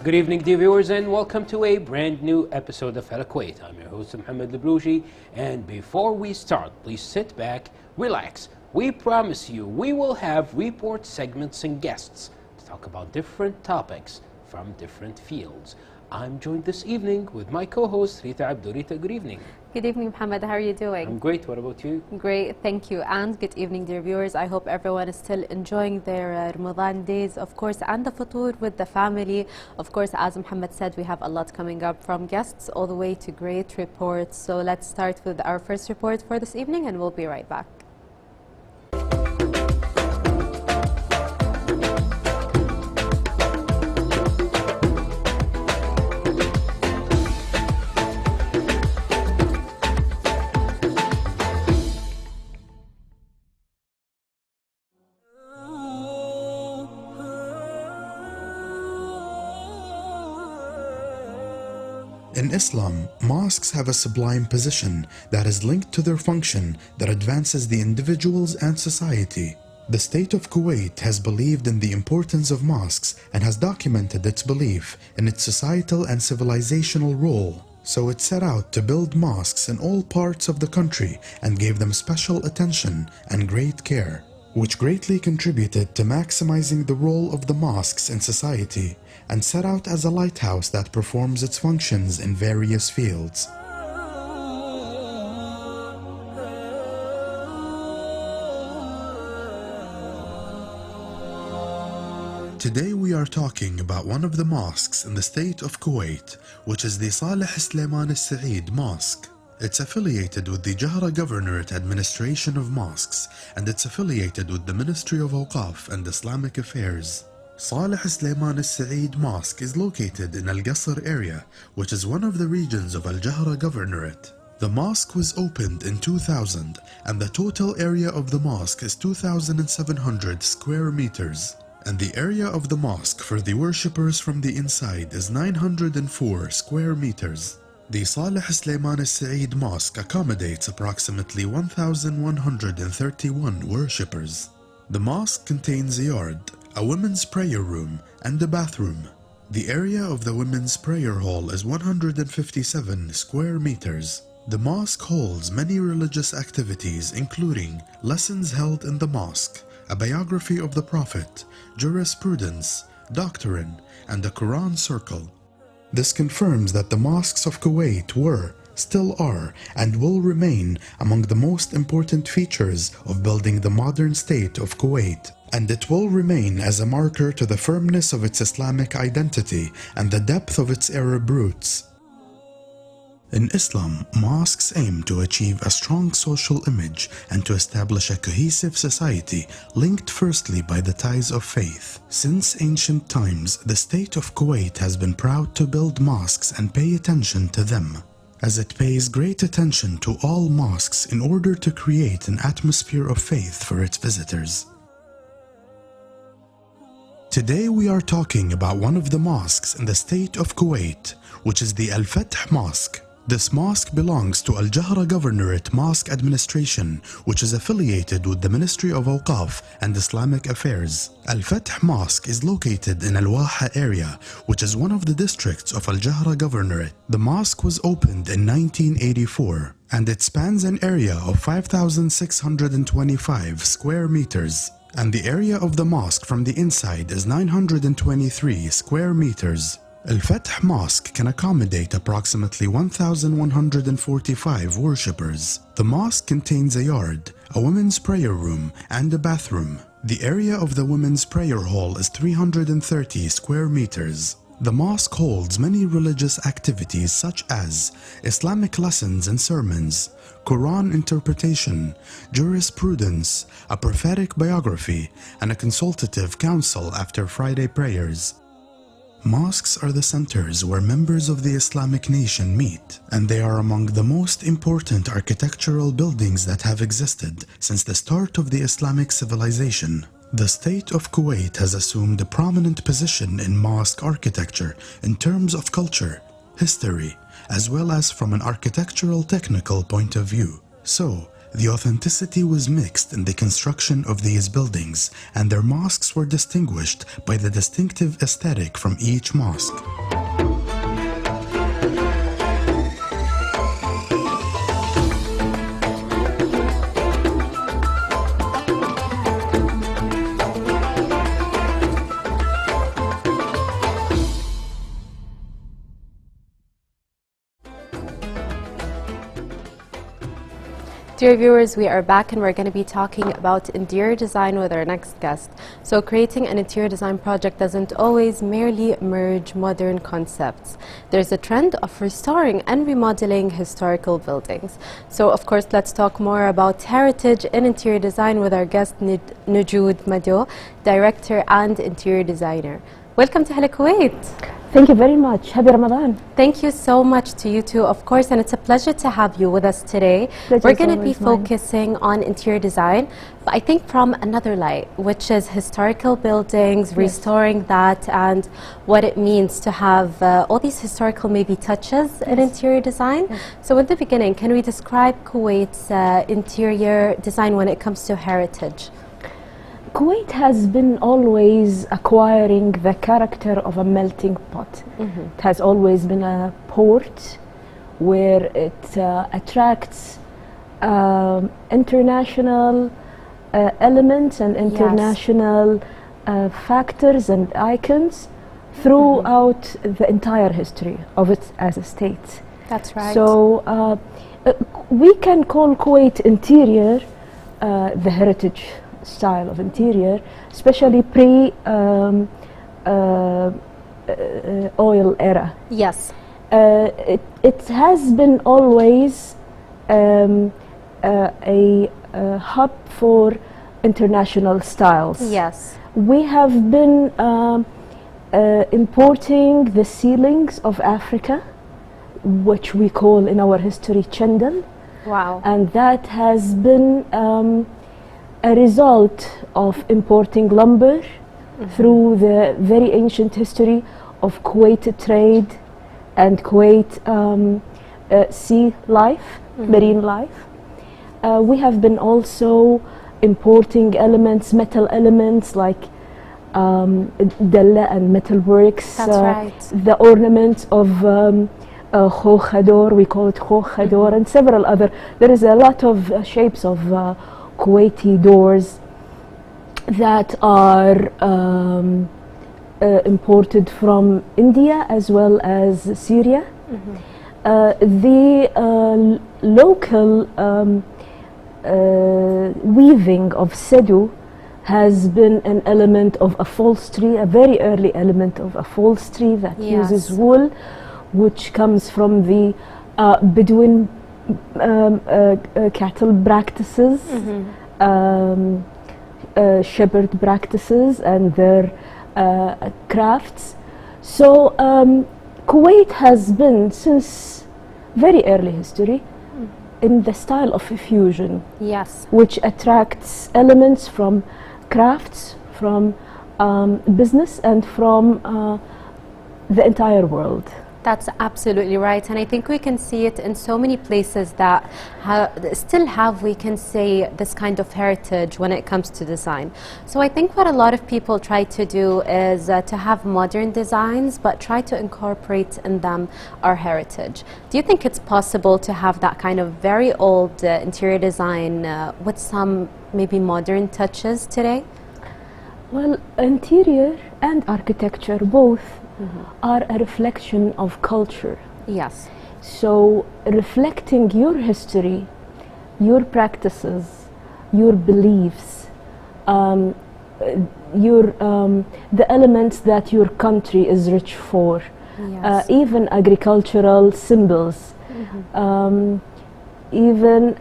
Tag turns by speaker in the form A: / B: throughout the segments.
A: Good evening, dear viewers, and welcome to a brand new episode of Al Kuwait. I'm your host, Mohammed Lebrouji, and before we start, please sit back, relax. We promise you we will have report segments and guests to talk about different topics from different fields. I'm joined this evening with my co-host, Rita Abdou. Rita, good evening.
B: Good evening, Mohammed. How are you doing?
A: I'm great. What about you?
B: Great, thank you. And good evening, dear viewers. I hope everyone is still enjoying their Ramadan days, of course, and the futur with the family. Of course, as Mohammed said, we have a lot coming up from guests all the way to great reports. So let's start with our first report for this evening, and we'll be right back.
C: In Islam, mosques have a sublime position that is linked to their function that advances the individuals and society. The state of Kuwait has believed in the importance of mosques and has documented its belief in its societal and civilizational role. So it set out to build mosques in all parts of the country and gave them special attention and great care, which greatly contributed to maximizing the role of the mosques in society and set out as a lighthouse that performs its functions in various fields. Today we are talking about one of the mosques in the state of Kuwait, which is the Saleh Sulaiman Al Saeed Mosque. It's affiliated with the Jahra Governorate Administration of Mosques, and it's affiliated with the Ministry of Awqaf and Islamic Affairs. Saleh Sulaiman Al Saeed Mosque is located in Al Qasr area, which is one of the regions of Al Jahra Governorate. The mosque was opened in 2000, and the total area of the mosque is 2,700 square meters. And the area of the mosque for the worshippers from the inside is 904 square meters. The Saleh Sulaiman Al Saeed Mosque accommodates approximately 1,131 worshippers. The mosque contains a yard, a women's prayer room, and a bathroom. The area of the women's prayer hall is 157 square meters. The mosque holds many religious activities, including lessons held in the mosque, a biography of the Prophet, jurisprudence, doctrine, and a Quran circle. This confirms that the mosques of Kuwait were, still are, and will remain among the most important features of building the modern state of Kuwait, and it will remain as a marker to the firmness of its Islamic identity and the depth of its Arab roots. In Islam, mosques aim to achieve a strong social image and to establish a cohesive society linked firstly by the ties of faith. Since ancient times, the state of Kuwait has been proud to build mosques and pay attention to them, as it pays great attention to all mosques in order to create an atmosphere of faith for its visitors. Today we are talking about one of the mosques in the state of Kuwait, which is the Al Fath Mosque. This mosque belongs to Al Jahra Governorate Mosque Administration, which is affiliated with the Ministry of Awqaf and Islamic Affairs. Al Fath Mosque is located in Al Waha area, which is one of the districts of Al Jahra Governorate. The mosque was opened in 1984, and it spans an area of 5,625 square meters. And the area of the mosque from the inside is 923 square meters. Al Fath Mosque can accommodate approximately 1,145 worshippers. The mosque contains a yard, a women's prayer room, and a bathroom. The area of the women's prayer hall is 330 square meters. The mosque holds many religious activities such as Islamic lessons and sermons, Quran interpretation, jurisprudence, a prophetic biography, and a consultative council after Friday prayers. Mosques are the centers where members of the Islamic nation meet, and they are among the most important architectural buildings that have existed since the start of the Islamic civilization. The state of Kuwait has assumed a prominent position in mosque architecture in terms of culture, history, as well as from an architectural technical point of view. So, the authenticity was mixed in the construction of these buildings, and their mosques were distinguished by the distinctive aesthetic from each mosque.
B: Dear viewers, we are back and we're going to be talking about interior design with our next guest. So creating an interior design project doesn't always merely merge modern concepts. There's a trend of restoring and remodeling historical buildings. So of course, let's talk more about heritage in interior design with our guest Nujoud Mado, director and interior designer. Welcome to Hala Kuwait.
D: Thank you very much. Happy Ramadan.
B: Thank you so much to you too, of course, and it's a pleasure to have you with us today.
D: Pleasure
B: We're
D: is
B: going to be
D: always mine.
B: focusing on interior design, but I think from another light, which is historical buildings, restoring that, and what it means to have all these historical maybe touches in interior design. So in the beginning, can we describe Kuwait's interior design when it comes to heritage?
D: Kuwait has been always acquiring the character of a melting pot. It has always been a port where it attracts international elements and international factors and icons throughout the entire history of it as a state.
B: That's right.
D: So we can call Kuwait interior the heritage style of interior, especially pre-oil era.
B: Yes.
D: It has been always a hub for international styles.
B: Yes.
D: We have been importing the ceilings of Africa, which we call in our history Chendal,
B: Wow.
D: and that has been a result of importing lumber through the very ancient history of Kuwait trade and Kuwait sea life, marine life. We have been also importing elements, metal elements like dalla and metalworks.
B: That's right.
D: The ornaments of Khokhador, we call it Khokhador, and several other. There is a lot of shapes of Kuwaiti doors that are imported from India as well as Syria. The local weaving of Sedu has been an element of upholstery, a very early element of upholstery that uses wool, which comes from the Bedouin cattle practices, shepherd practices, and their crafts. So Kuwait has been, since very early history, in the style of fusion,
B: Yes.
D: which attracts elements from crafts, from business, and from the entire world.
B: That's absolutely right, and I think we can see it in so many places that still have, we can say, this kind of heritage when it comes to design. So I think what a lot of people try to do is to have modern designs, but try to incorporate in them our heritage. Do you think it's possible to have that kind of very old interior design with some maybe modern touches today?
D: Well, interior and architecture both are a reflection of culture.
B: Yes.
D: So reflecting your history, your practices, your beliefs, the elements that your country is rich for,
B: Yes.
D: even agricultural symbols, even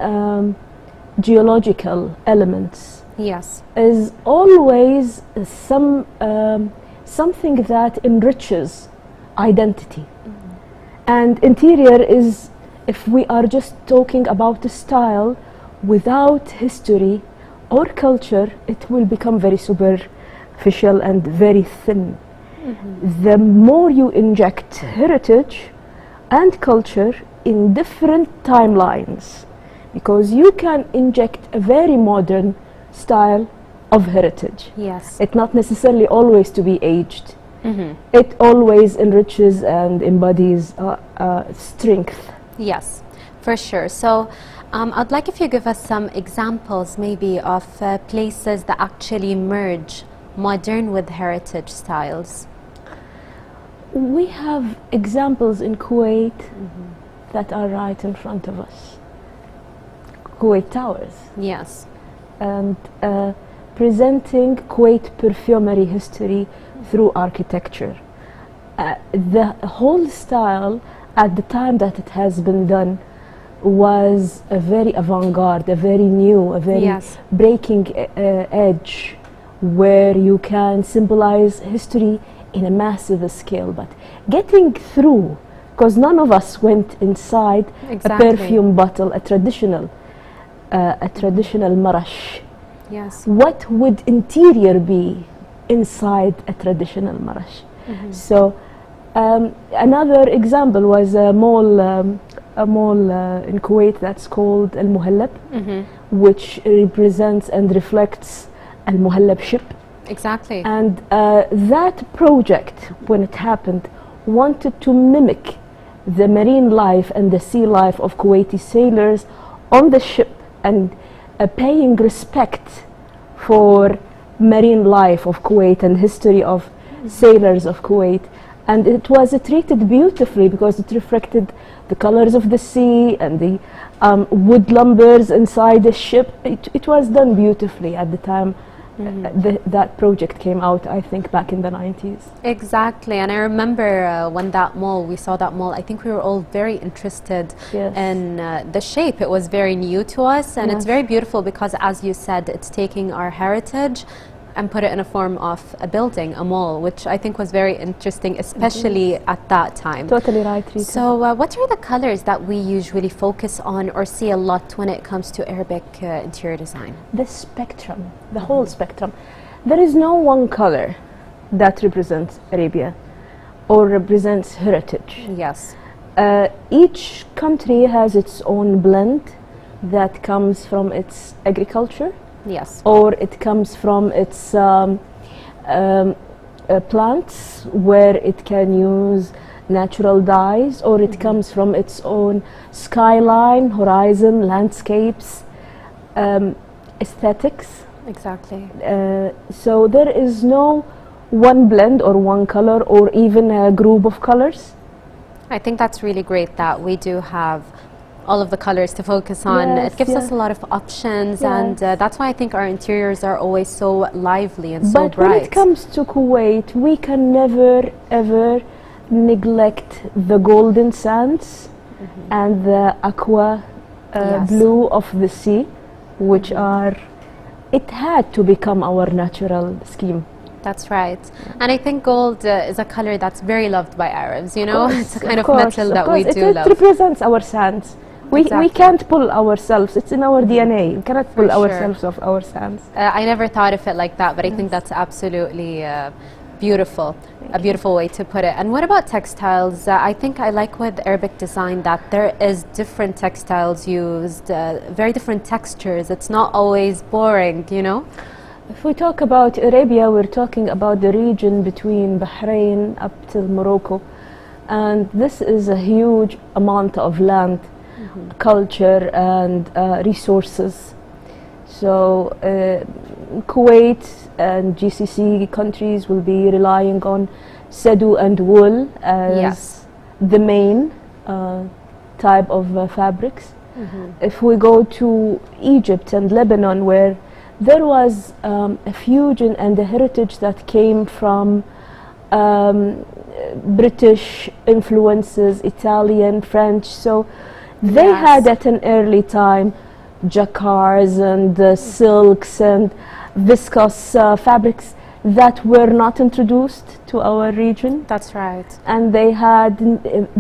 D: geological elements,
B: Yes.
D: is always something that enriches identity. And interior is, if we are just talking about the style without history or culture, it will become very superficial and very thin. The more you inject heritage and culture in different timelines, because you can inject a very modern style of heritage.
B: Yes.
D: It's not necessarily always to be aged. It always enriches and embodies strength.
B: Yes, for sure. So I'd like if you give us some examples maybe of places that actually merge modern with heritage styles.
D: We have examples in Kuwait that are right in front of us. Kuwait Towers,
B: Yes.
D: and presenting Kuwait perfumery history through architecture. The whole style at the time that it has been done was a very avant-garde, a very new, a very
B: Yes.
D: breaking edge, where you can symbolize history in a massive scale. But getting through, because none of us went inside
B: Exactly.
D: a perfume bottle, a traditional marash.
B: Yes.
D: What would interior be inside a traditional marash? So another example was a mall in Kuwait that's called Al Muhallab, which represents and reflects Al Muhallab ship.
B: Exactly.
D: And that project, when it happened, wanted to mimic the marine life and the sea life of Kuwaiti sailors on the ship, and paying respect for marine life of Kuwait and history of sailors of Kuwait. And it was treated beautifully because it reflected the colors of the sea and the wood lumbers inside the ship. It was done beautifully at the time. That project came out, I think, back in the 90s.
B: Exactly, and I remember when we saw that mall, I think we were all very interested
D: Yes.
B: in the shape. It was very new to us, and it's
D: Yes.
B: very beautiful because, as you said, it's taking our heritage and put it in a form of a building, a mall, which I think was very interesting, especially at that time.
D: Totally right, Rita.
B: So what are the colors that we usually focus on or see a lot when it comes to Arabic interior design?
D: The spectrum, the whole spectrum. There is no one color that represents Arabia or represents heritage.
B: Yes.
D: Each country has its own blend that comes from its agriculture,
B: Yes.
D: or it comes from its plants, where it can use natural dyes, or it comes from its own skyline, horizon, landscapes, aesthetics.
B: Exactly.
D: So there is no one blend or one color or even a group of colors.
B: I think that's really great that we do have all of the colors to focus on.
D: Yes,
B: It gives us
D: yes.
B: a lot of options,
D: Yes.
B: and that's why I think our interiors are always so lively and so
D: But when
B: bright.
D: it comes to Kuwait, we can never ever neglect the golden sands and the aqua
B: Yes.
D: blue of the sea, which are, it had to become our natural scheme.
B: That's right. And I think gold is a color that's very loved by Arabs, you know? It's a kind of
D: course,
B: metal that we
D: course.
B: do
D: It
B: love.
D: represents our sands. We
B: Exactly.
D: can't pull ourselves. It's in our DNA. We cannot pull
B: For sure.
D: ourselves off our sands.
B: I never thought of it like that, but I think that's absolutely beautiful. A beautiful way to put it. And what about textiles? I think I like with Arabic design that there is different textiles used, very different textures. It's not always boring, you know?
D: If we talk about Arabia, we're talking about the region between Bahrain up till Morocco. And this is a huge amount of land, culture, and resources. So Kuwait and GCC countries will be relying on Sadu and wool as
B: Yes.
D: the main type of fabrics. If we go to Egypt and Lebanon, where there was a fusion and a heritage that came from British influences, Italian, French, so they
B: Yes.
D: had at an early time jacquards and silks and viscose fabrics that were not introduced to our region,
B: That's right.
D: and they had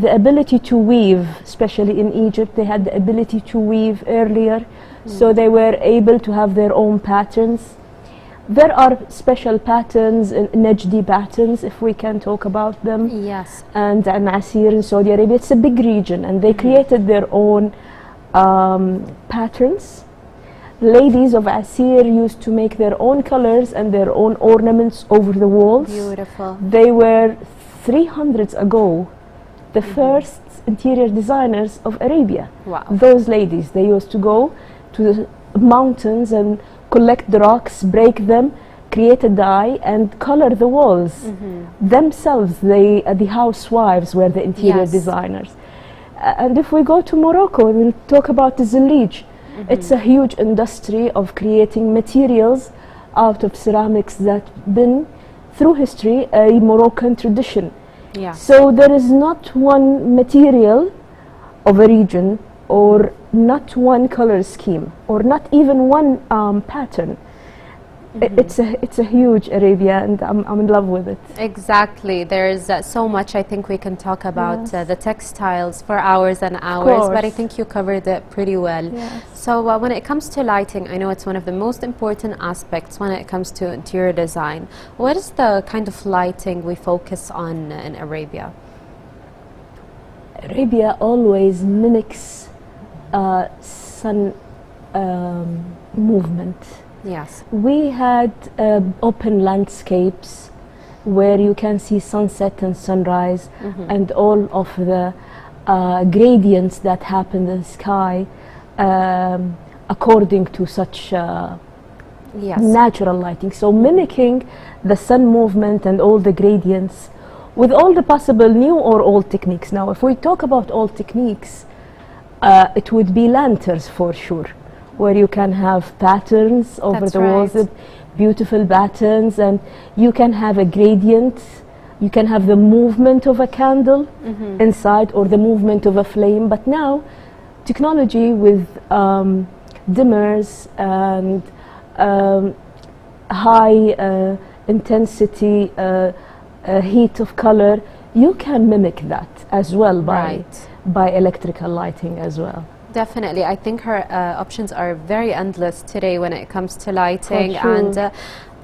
D: the ability to weave, especially in Egypt. They had the ability to weave earlier, so they were able to have their own patterns. There are special patterns, Najdi patterns, if we can talk about them,
B: Yes.
D: and Asir in Saudi Arabia. It's a big region, and they created their own patterns. Ladies of Asir used to make their own colors and their own ornaments over the walls.
B: Beautiful.
D: They were 300s ago the first interior designers of Arabia.
B: Wow.
D: Those ladies, they used to go to the mountains and collect the rocks, break them, create a dye, and color the walls themselves. They, the housewives, were the interior
B: Yes.
D: designers. And if we go to Morocco, we'll talk about the Zilij. It's a huge industry of creating materials out of ceramics that been through history a Moroccan tradition.
B: Yeah.
D: So there is not one material of a region, or not one color scheme, or not even one pattern. It's a huge Arabia, and I'm in love with it.
B: Exactly. There's so much I think we can talk about
D: Yes.
B: the textiles for hours and hours, but I
D: course.
B: think you covered it pretty well.
D: Yes.
B: So when it comes to lighting, I know it's one of the most important aspects when it comes to interior design. What is the kind of lighting we focus on in Arabia?
D: Arabia always mimics sun movement.
B: Yes.
D: We had open landscapes where you can see sunset and sunrise, and all of the gradients that happen in the sky according to such
B: Yes.
D: natural lighting. So mimicking the sun movement and all the gradients with all the possible new or old techniques. Now, if we talk about old techniques, it would be lanterns for sure, where you can have patterns over
B: That's
D: the walls,
B: right.
D: beautiful patterns, and you can have a gradient. You can have the movement of a candle inside, or the movement of a flame. But now, technology with dimmers and high intensity heat of color, you can mimic that as well
B: Right.
D: by electrical lighting as well.
B: Definitely. I think her options are very endless today when it comes to lighting.
D: sure.
B: And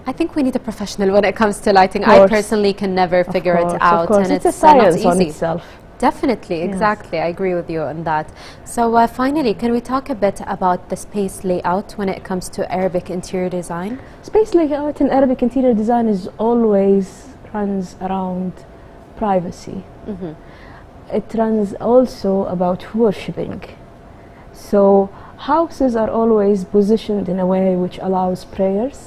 B: I think we need a professional when it comes to lighting.
D: Of
B: I
D: course.
B: personally can never figure
D: Of
B: it
D: course,
B: out.
D: Of course.
B: And
D: It's a
B: not
D: science on
B: easy.
D: itself.
B: Definitely,
D: Yes.
B: exactly. I agree with you on that. So finally, can we talk a bit about the space layout when it comes to Arabic interior design?
D: Space layout in Arabic interior design is always runs around privacy. It runs also about worshipping. So houses are always positioned in a way which allows prayers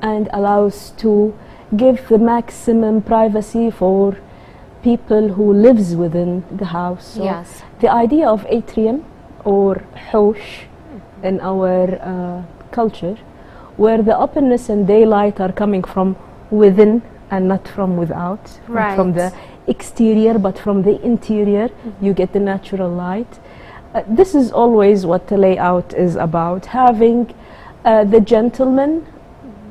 D: and allows to give the maximum privacy for people who lives within the house. So
B: Yes.
D: the idea of atrium or housh in our culture, where the openness and daylight are coming from within and not from without, not from the exterior but from the interior, you get the natural light. This is always what the layout is about, having the gentlemen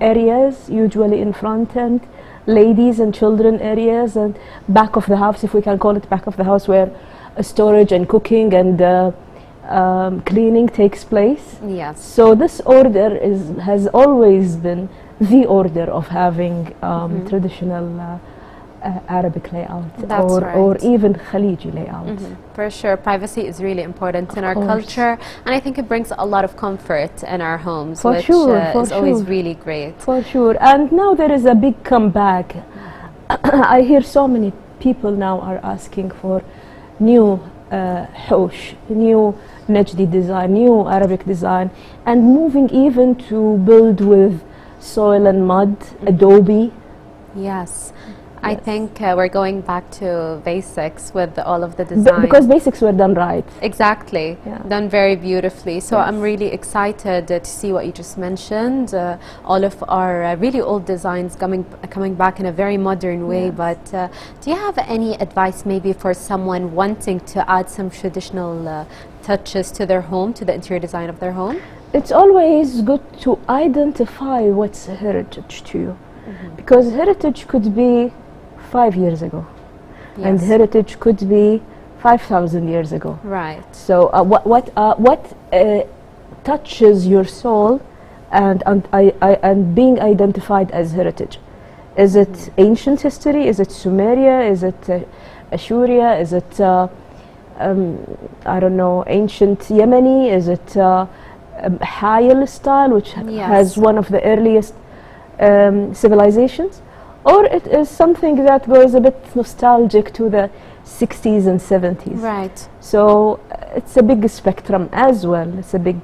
D: areas usually in front, and ladies and children areas, and back of the house, if we can call it back of the house, where storage and cooking and cleaning takes place.
B: Yes.
D: So this order has always been the order of having traditional Arabic layout,
B: That's
D: or
B: right.
D: even Khaliji layout.
B: For sure, privacy is really important in our
D: course.
B: culture, and I think it brings a lot of comfort in our homes,
D: For
B: which
D: sure, for
B: is always
D: sure.
B: really great.
D: For sure. And now there is a big comeback. I hear so many people now are asking for new housh, new Najdi design, new Arabic design, and moving even to build with soil and mud, adobe.
B: Yes. I
D: Yes.
B: think we're going back to basics with all of the design.
D: Because basics were done right.
B: Exactly,
D: Yeah.
B: done very beautifully. So
D: Yes.
B: I'm really excited to see what you just mentioned. All of our really old designs coming back in a very modern way.
D: Yes.
B: But do you have any advice maybe for someone wanting to add some traditional touches to their home, to the interior design of their home?
D: It's always good to identify what's heritage to you, because heritage could be 5 years ago, and
B: Yes.
D: heritage could be 5,000 years ago.
B: Right.
D: So what touches your soul and being identified as heritage? Is it ancient history? Is it Sumeria? Is it Assyria? Is it I don't know, ancient Yemeni? Is it Hayal style, which
B: Yes.
D: has one of the earliest civilizations? Or it is something that goes a bit nostalgic to the 60s and 70s.
B: Right.
D: So it's a big spectrum as well. It's a big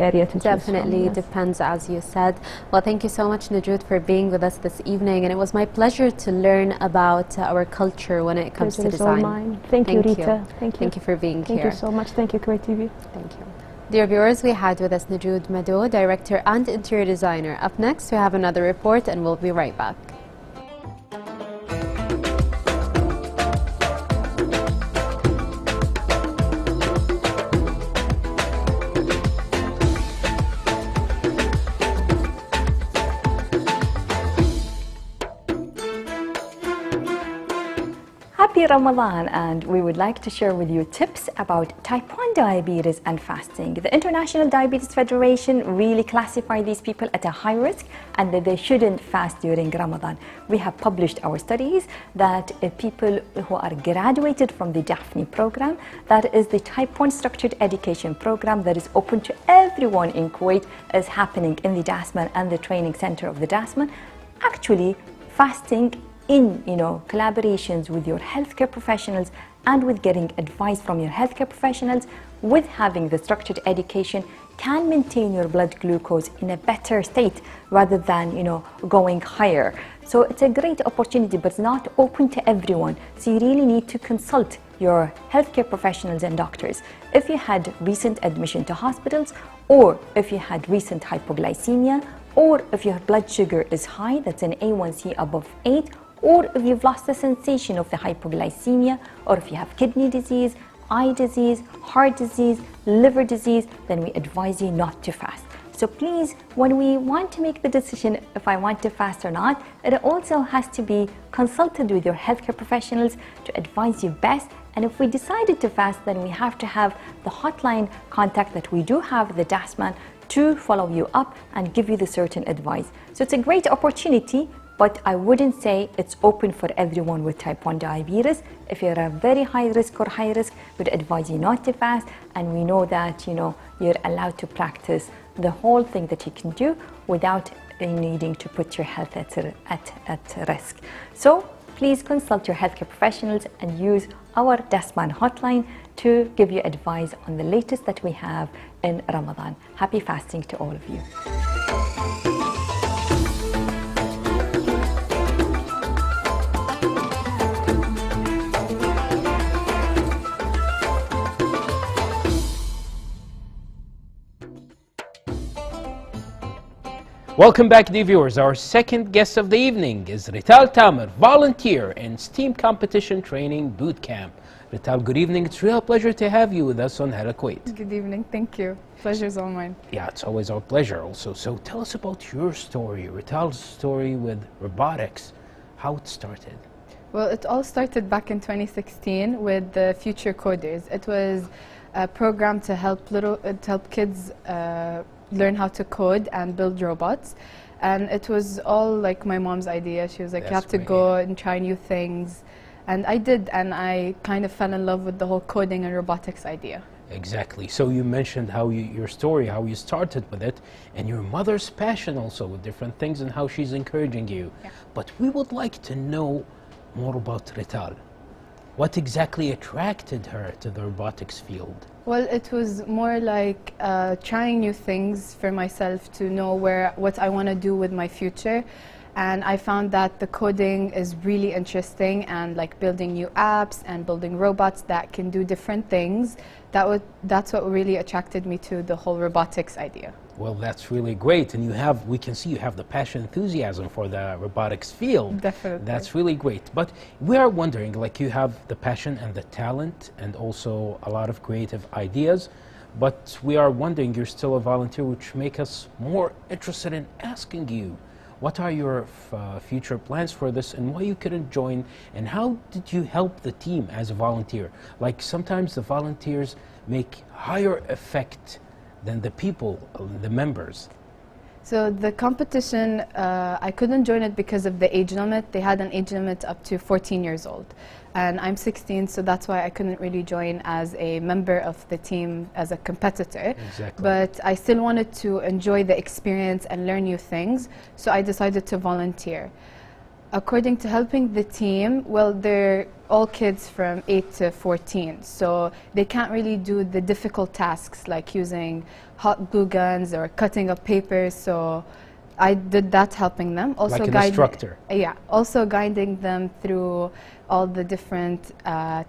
D: area to choose from,
B: Definitely
D: yes.
B: depends, as you said. Well, thank you so much, Najud, for being with us this evening, and it was my pleasure to learn about our culture when it comes
D: Pleasure
B: to
D: is all
B: design.
D: mine. Thank you, Rita. Thank you.
B: Thank you for being
D: Thank
B: here.
D: you so much. Thank you, Kuwait TV.
B: Thank you. Dear viewers, we had with us Najoud Mado, director and interior designer. Up next, we have another report and we'll be right back.
E: Happy Ramadan, and we would like to share with you tips about type 1 diabetes and fasting. The International Diabetes Federation really classify these people at a high risk and that they shouldn't fast during Ramadan. We have published our studies that people who are graduated from the Daphne program, that is the type 1 structured education program that is open to everyone in Kuwait, is happening in the DASMAN and the training center of the DASMAN. Actually, fasting in collaborations with your healthcare professionals and with getting advice from your healthcare professionals, with having the structured education, can maintain your blood glucose in a better state rather than going higher. So it's a great opportunity, but it's not open to everyone. So you really need to consult your healthcare professionals and doctors. If you had recent admission to hospitals, or if you had recent hypoglycemia, or if your blood sugar is high, that's an A1C above 8, or if you've lost the sensation of the hypoglycemia, or if you have kidney disease, eye disease, heart disease, liver disease, then we advise you not to fast. So please, when we want to make the decision if I want to fast or not, it also has to be consulted with your healthcare professionals to advise you best. And if we decided to fast, then we have to have the hotline contact that we do have, the DASMAN, to follow you up and give you the certain advice. So it's a great opportunity, but I wouldn't say it's open for everyone with type 1 diabetes. If you're a very high risk or high risk, we'd advise you not to fast. And we know that you're allowed to practice the whole thing that you can do without needing to put your health at risk. So please consult your healthcare professionals and use our DASMAN hotline to give you advice on the latest that we have in Ramadan. Happy fasting to all of you.
A: Welcome back, dear viewers. Our second guest of the evening is Rital Tamer, volunteer in STEAM Competition Training Boot Camp. Rital, good evening. It's a real pleasure to have you with us on Hala Kuwait.
F: Good evening. Thank you. Pleasure's all mine.
A: Yeah, it's always our pleasure also. So tell us about your story, Rital's story with robotics, how it started.
F: Well, it all started back in 2016 with the Future Coders. It was a program to help kids learn how to code and build robots, and it was all like my mom's idea. She was like, you have to go and try new things, and I did, and I kind of fell in love with the whole coding and robotics idea.
A: Exactly. So you mentioned how your story, how you started with it, and your mother's passion also with different things and how she's encouraging you.
F: Yeah.
A: But we would like to know more about Rital. What exactly attracted her to the robotics field?
F: Well, it was more like trying new things for myself to know what I want to do with my future. And I found that the coding is really interesting, and like building new apps and building robots that can do different things. That's what really attracted me to the whole robotics idea.
A: Well, that's really great, and we can see you have the passion, enthusiasm for the robotics field.
F: Definitely.
A: That's really great. But we are wondering, like, you have the passion and the talent and also a lot of creative ideas, but we are wondering, you're still a volunteer, which make us more interested in asking you, what are your future plans for this, and why you couldn't join, and how did you help the team as a volunteer? Like, sometimes the volunteers make higher effect than the people, the members.
F: So the competition, I couldn't join it because of the age limit. They had an age limit up to 14 years old. And I'm 16, so that's why I couldn't really join as a member of the team, as a competitor.
A: Exactly.
F: But I still wanted to enjoy the experience and learn new things, so I decided to volunteer. According to helping the team, well, they're all kids from 8 to 14, so they can't really do the difficult tasks like using hot glue guns or cutting up papers, so I did that, helping them. Also
A: Like an instructor.
F: Yeah, also guiding them through all the different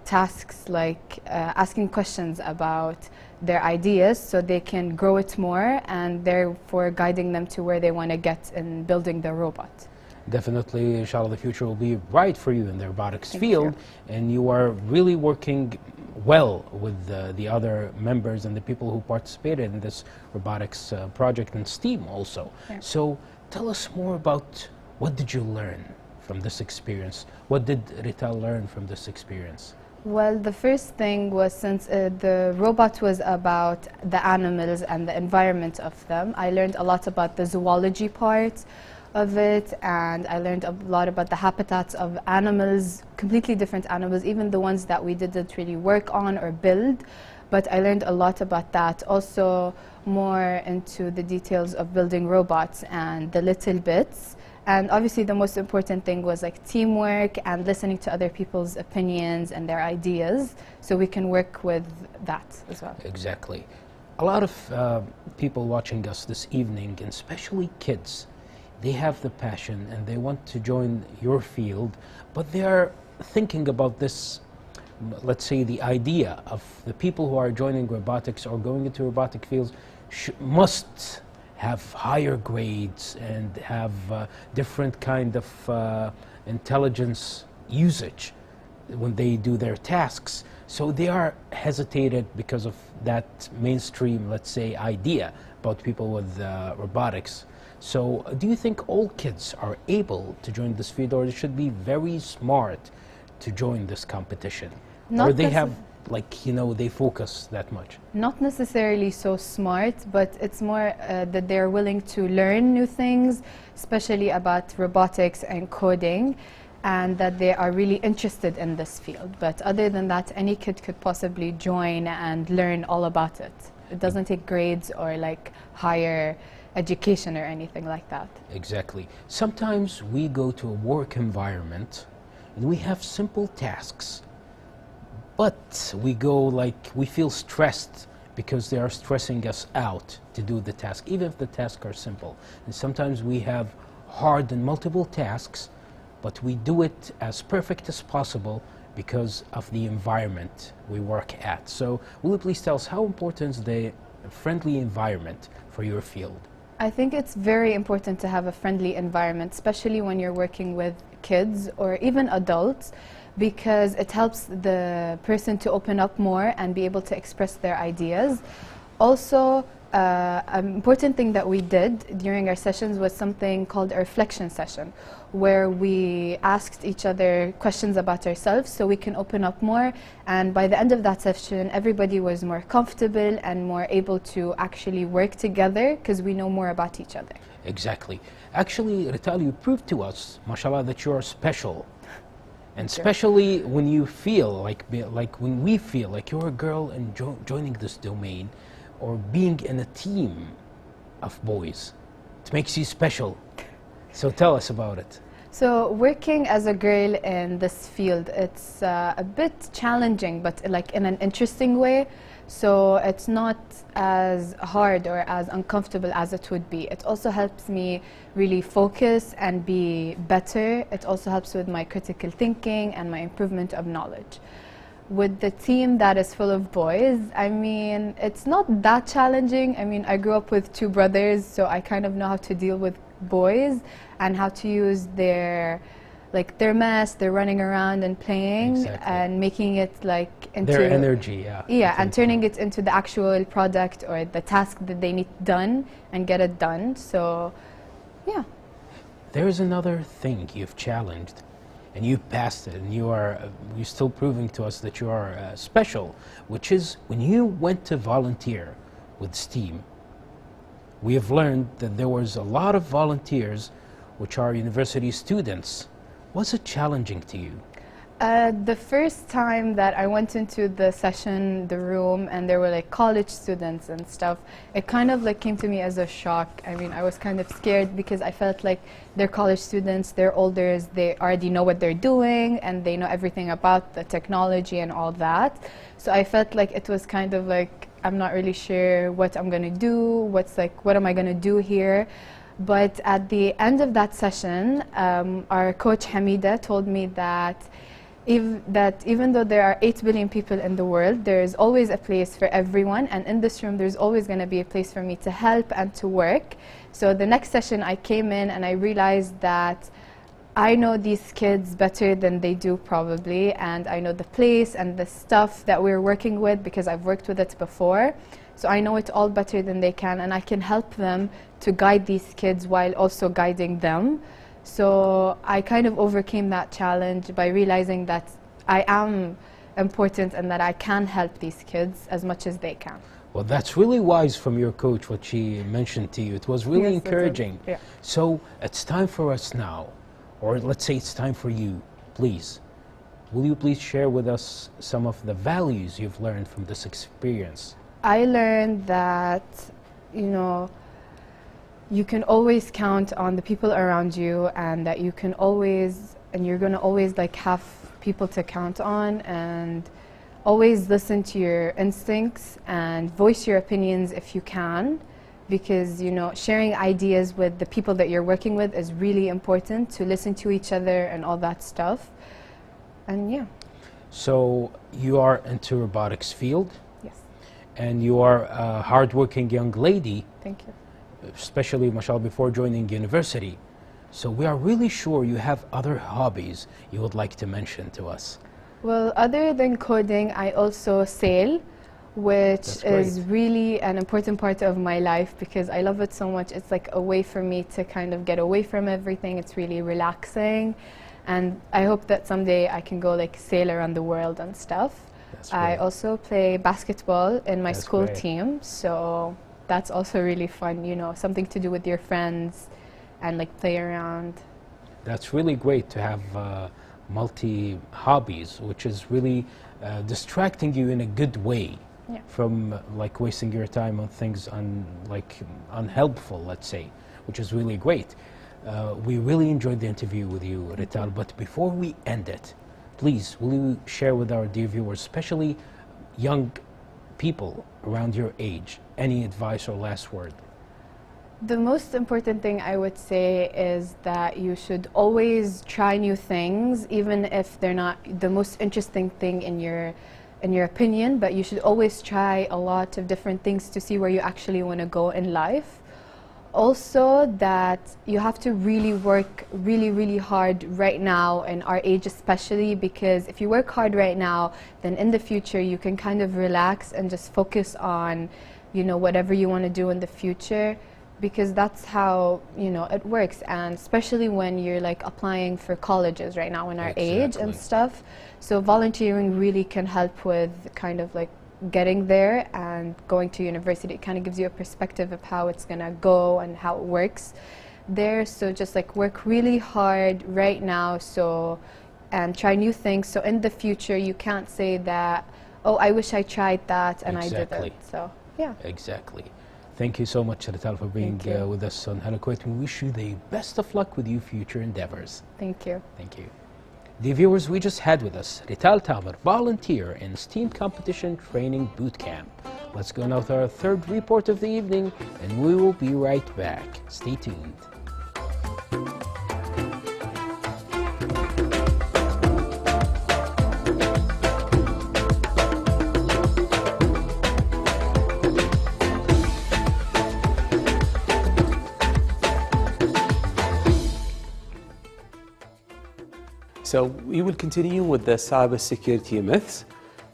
F: tasks, like asking questions about their ideas so they can grow it more, and therefore guiding them to where they want to get in building the robot.
A: Definitely, inshallah, the future will be bright for you in the robotics
F: Thank
A: field,
F: you.
A: and you are really working well with the other members and the people who participated in this robotics project and STEAM also.
F: Yeah.
A: So tell us more about what did you learn from this experience? What did Rital learn from this experience?
F: Well, the first thing was, since the robot was about the animals and the environment of them, I learned a lot about the zoology part of it, and I learned a lot about the habitats of animals, completely different animals, even the ones that we didn't really work on or build. But I learned a lot about that. Also, more into the details of building robots and the little bits. And obviously the most important thing was like teamwork and listening to other people's opinions and their ideas, so we can work with that as well.
A: Exactly. A lot of people watching us this evening, and especially kids, they have the passion and they want to join your field, but they are thinking about this, let's say, the idea of the people who are joining robotics or going into robotic fields must have higher grades and have different kind of intelligence usage when they do their tasks. So they are hesitated because of that mainstream, let's say, idea about people with robotics. So do you think all kids are able to join this field, or they should be very smart to join this competition?
F: Not
A: or they have, like, you know, they focus that much?
F: Not necessarily so smart, but it's more that they're willing to learn new things, especially about robotics and coding, and that they are really interested in this field. But other than that, any kid could possibly join and learn all about it. It doesn't take grades or like higher education or anything like that.
A: Exactly. Sometimes we go to a work environment and we have simple tasks, but we go like, we feel stressed because they are stressing us out to do the task, even if the tasks are simple. And sometimes we have hard and multiple tasks, but we do it as perfect as possible because of the environment we work at. So will you please tell us how important is the friendly environment for your field?
F: I think it's very important to have a friendly environment, especially when you're working with kids or even adults, because it helps the person to open up more and be able to express their ideas. Also, an important thing that we did during our sessions was something called a reflection session, where we asked each other questions about ourselves so we can open up more. And by the end of that session, everybody was more comfortable and more able to actually work together because we know more about each other.
A: Exactly. Actually, Rital, you proved to us, mashallah, that you are special. And especially when you feel like when we feel like you're a girl and joining this domain, or being in a team of boys, it makes you special. So tell us about it.
F: So working as a girl in this field, it's a bit challenging, but like in an interesting way. So it's not as hard or as uncomfortable as it would be. It also helps me really focus and be better. It also helps with my critical thinking and my improvement of knowledge. With the team that is full of boys, I mean, it's not that challenging. I mean, I grew up with two brothers, so I kind of know how to deal with boys and how to use their mess, they're running around and playing.
A: Exactly.
F: And making it like into
A: Their energy, yeah.
F: Yeah, and turning it into the actual product or the task that they need done and get it done. So, yeah.
A: There's another thing you've challenged, and you passed it, and you're still proving to us that you are special, which is when you went to volunteer with STEAM. We have learned that there was a lot of volunteers which are university students. Was it challenging to you?
F: The first time that I went into the session, the room, and there were like college students and stuff, it kind of like came to me as a shock. I mean, I was kind of scared because I felt like they're college students, they're older, they already know what they're doing and they know everything about the technology and all that. So I felt like it was kind of like, I'm not really sure what I'm gonna do, what am I gonna do here? But at the end of that session, our coach Hamida told me that even though there are 8 billion people in the world, there is always a place for everyone, and in this room there's always going to be a place for me to help and to work. So the next session I came in and I realized that I know these kids better than they do probably, and I know the place and the stuff that we're working with because I've worked with it before. So I know it all better than they can, and I can help them to guide these kids while also guiding them. So I kind of overcame that challenge by realizing that I am important and that I can help these kids as much as they can.
A: Well, that's really wise from your coach, what she mentioned to you. It was really
F: Yes, it is.
A: encouraging.
F: Yeah.
A: So it's time for us now, or let's say it's time for you, please. Will you please share with us some of the values you've learned from this experience?
F: I learned that, you can always count on the people around you, and that you're going to always have people to count on, and always listen to your instincts and voice your opinions if you can, because sharing ideas with the people that you're working with is really important, to listen to each other and all that stuff. And yeah.
A: So you are into robotics field,
F: Yes.
A: and you are a hardworking young lady,
F: Thank you.
A: especially, mashallah, before joining university. So we are really sure you have other hobbies you would like to mention to us.
F: Well, other than coding, I also sail, which
A: That's
F: is
A: great.
F: really an important part of my life because I love it so much. It's like a way for me to kind of get away from everything. It's really relaxing. And I hope that someday I can go sail around the world and stuff.
A: That's
F: I
A: great.
F: also play basketball in my
A: That's
F: school
A: great.
F: team. So that's also really fun, something to do with your friends and play around.
A: That's really great to have multi hobbies, which is really distracting you in a good way
F: Yeah.
A: from wasting your time on things unhelpful, let's say, which is really great. We really enjoyed the interview with you, Rital, but before we end it, please, will you share with our dear viewers, especially young people around your age, any advice or last word?
F: The most important thing I would say is that you should always try new things, even if they're not the most interesting thing in your opinion, but you should always try a lot of different things to see where you actually want to go in life. Also, that you have to really work really hard right now, in our age especially, because if you work hard right now, then in the future you can kind of relax and just focus on whatever you want to do in the future, because that's how it works. And especially when you're applying for colleges right now in our age and
A: Exactly.
F: stuff, so volunteering really can help with kind of getting there and going to university. It kind of gives you a perspective of how it's gonna go and how it works there. So just work really hard right now, and try new things, so in the future you can't say that, oh, I wish I tried that and I
A: Exactly.
F: didn't. So yeah.
A: Exactly. Thank you so much, Rital, for being
F: Thank you.
A: with us on Hello Kuwait. We wish you the best of luck with your future endeavors.
F: Thank you.
A: Thank you. The viewers, we just had with us Rital Tamer, volunteer in STEAM Competition Training Boot Camp. Let's go now to our third report of the evening, and we will be right back. Stay tuned.
G: So we will continue with the cybersecurity myths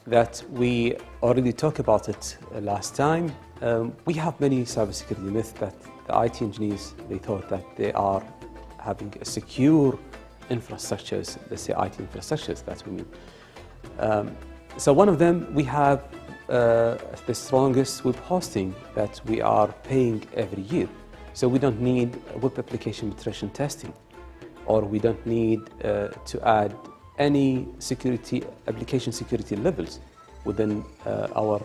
G: that we already talked about it last time. We have many cybersecurity myths that the IT engineers, they thought that they are having a secure infrastructures, let's say IT infrastructures, that's what we mean. So one of them, we have the strongest web hosting that we are paying every year. So we don't need web application penetration testing, or we don't need to add any security, application security levels within our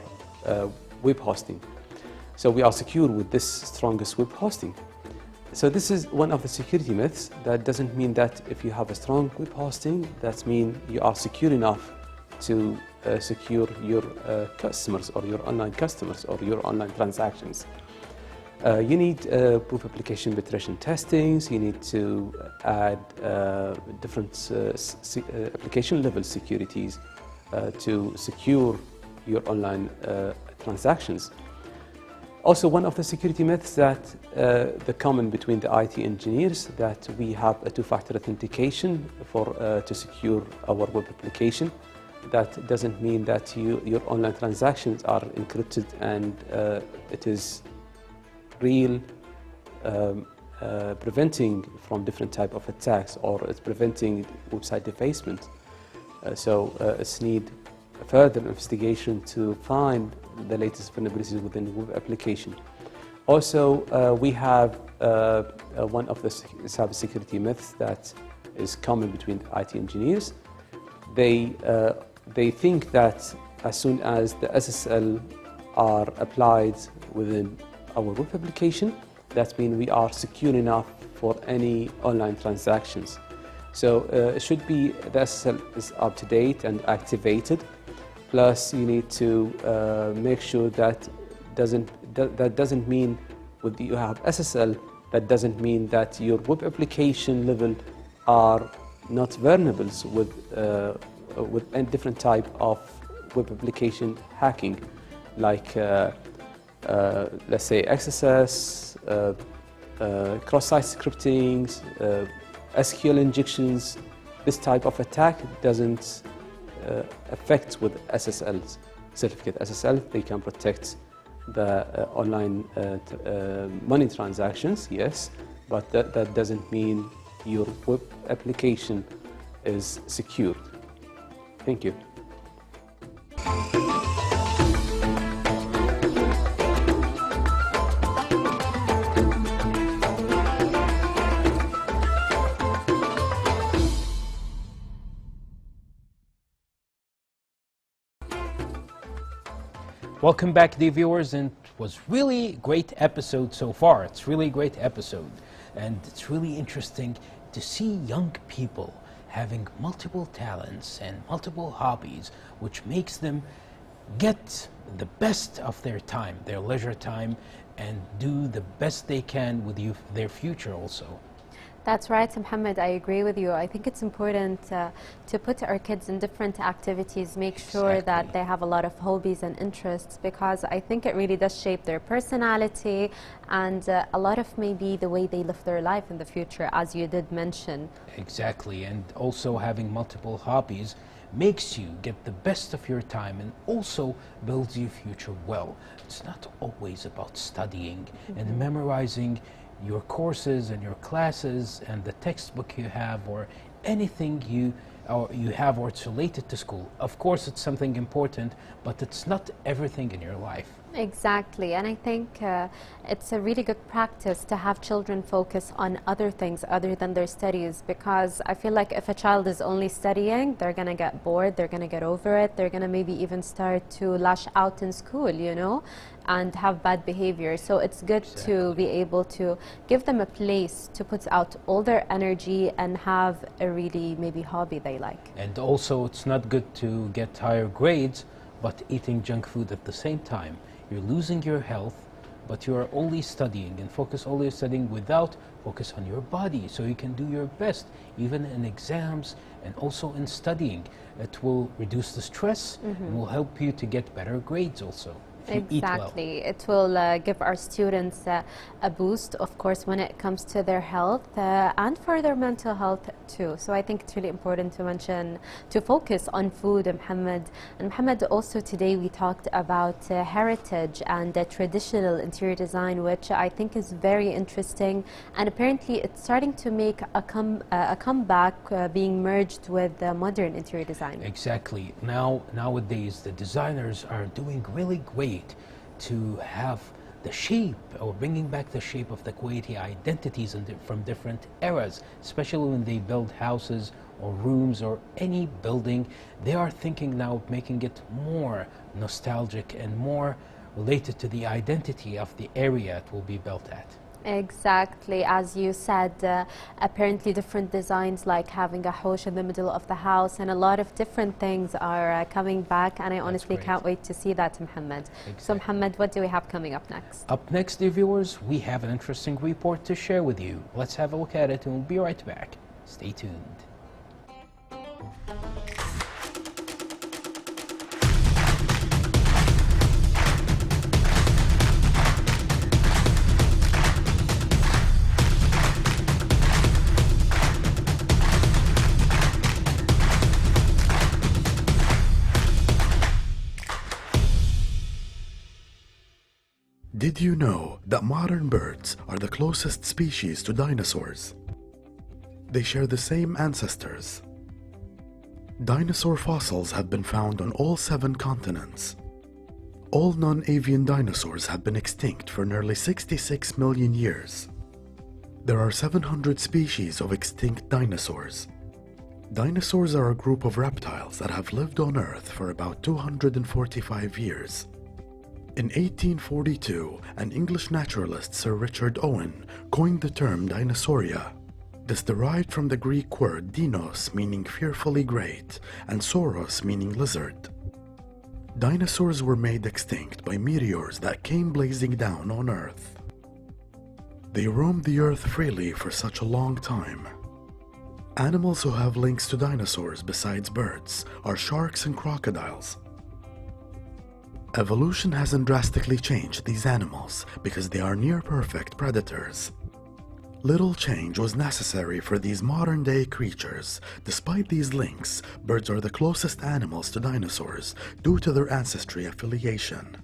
G: web hosting. So we are secure with this strongest web hosting. So this is one of the security myths. That doesn't mean that if you have a strong web hosting, that means you are secure enough to secure your customers or your online customers or your online transactions. You need web application penetration testings. You need to add different application level securities to secure your online transactions. Also, one of the security myths that the common between the IT engineers, that we have a two-factor authentication to secure our web application. That doesn't mean that your online transactions are encrypted and it is real, preventing from different type of attacks, or it's preventing website defacement. So it's need further investigation to find the latest vulnerabilities within the web application. Also, we have one of the cybersecurity myths that is common between IT engineers. They think that as soon as the SSL are applied within our web application, that means we are secure enough for any online transactions. So it should be the SSL is up to date and activated. Plus, you need to make sure that doesn't mean with you have SSL, that doesn't mean that your web application level are not vulnerable with a different type of web application hacking, like let's say XSS, cross-site scripting, SQL injections. This type of attack doesn't affect with SSLs. Certificate SSL, they can protect the online money transactions, yes, but that doesn't mean your web application is secured. Thank you.
A: Welcome back, dear viewers, and it was really great episode so far. It's really great episode, and it's really interesting to see young people having multiple talents and multiple hobbies, which makes them get the best of their time, their leisure time, and do the best they can with their future also.
B: That's right, Mohammed, I agree with you. I think it's important to put our kids in different activities, make sure that they have a lot of hobbies and interests, because I think it really does shape their personality and a lot of maybe the way they live their life in the future, as you did mention.
A: Exactly, and also having multiple hobbies makes you get the best of your time and also builds your future well. It's not always about studying and memorizing your courses and your classes and the textbook you have, or anything you have or it's related to school. Of course, it's something important, but it's not everything in your life.
B: Exactly, and I think it's a really good practice to have children focus on other things other than their studies, because I feel like if a child is only studying, they're going to get bored, they're going to get over it, they're going to maybe even start to lash out in school, you know, and have bad behavior. So it's good to be able to give them a place to put out all their energy and have a really maybe hobby they like.
A: And also, it's not good to get higher grades but eating junk food at the same time. You're losing your health, but you are only studying and only studying without focus on your body, so you can do your best even in exams and also in studying. It will reduce the stress and will help you to get better grades also.
B: Exactly. It will give our students a boost, of course, when it comes to their health and for their mental health too. So I think it's really important to mention, to focus on food, Mohammed. And Mohammed, also today we talked about heritage and traditional interior design, which I think is very interesting. And apparently it's starting to make a comeback, being merged with modern interior design.
A: Exactly. Nowadays, the designers are doing really great to have the shape, or bringing back the shape of the Kuwaiti identities from different eras, especially when they build houses or rooms or any building. They are thinking now of making it more nostalgic and more related to the identity of the area it will be built at.
B: Exactly, as you said, apparently different designs like having a hosh in the middle of the house and a lot of different things are coming back, and I honestly
A: great.
B: can't wait to see that, Muhammad. So
A: Exactly.
B: Muhammad, what do we have coming up next?
A: Up next, dear viewers, we have an interesting report to share with you. Let's have a look at it and we'll be right back. Stay tuned.
C: Did you know that modern birds are the closest species to dinosaurs? They share the same ancestors. Dinosaur fossils have been found on all 7 continents. All non-avian dinosaurs have been extinct for nearly 66 million years. There are 700 species of extinct dinosaurs. Dinosaurs are a group of reptiles that have lived on Earth for about 245 years. In 1842, an English naturalist, Sir Richard Owen, coined the term Dinosauria. This derived from the Greek word dinos, meaning fearfully great, and sauros, meaning lizard. Dinosaurs were made extinct by meteors that came blazing down on Earth. They roamed the Earth freely for such a long time. Animals who have links to dinosaurs besides birds are sharks and crocodiles. Evolution hasn't drastically changed these animals because they are near-perfect predators. Little change was necessary for these modern-day creatures. Despite these links, birds are the closest animals to dinosaurs due to their ancestry affiliation.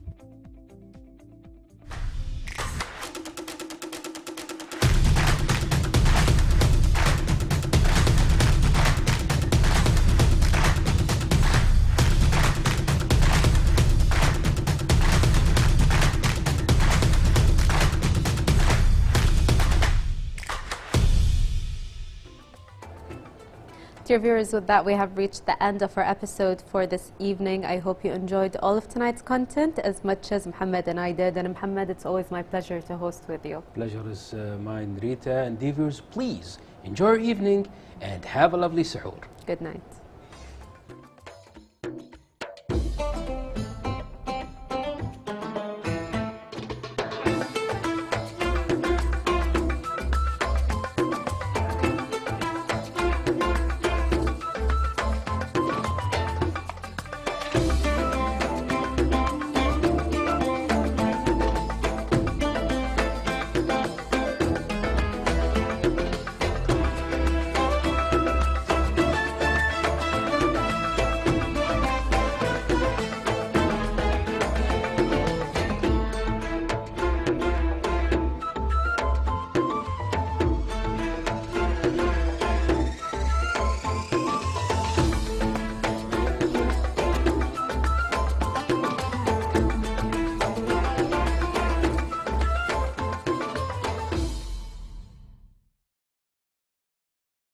B: Dear viewers, with that we have reached the end of our episode for this evening. I hope you enjoyed all of tonight's content as much as Muhammad and I did. And Muhammad, it's always my pleasure to host with you.
A: Pleasure is mine, Rita. And dear viewers, please enjoy your evening and have a lovely suhoor.
B: Good night.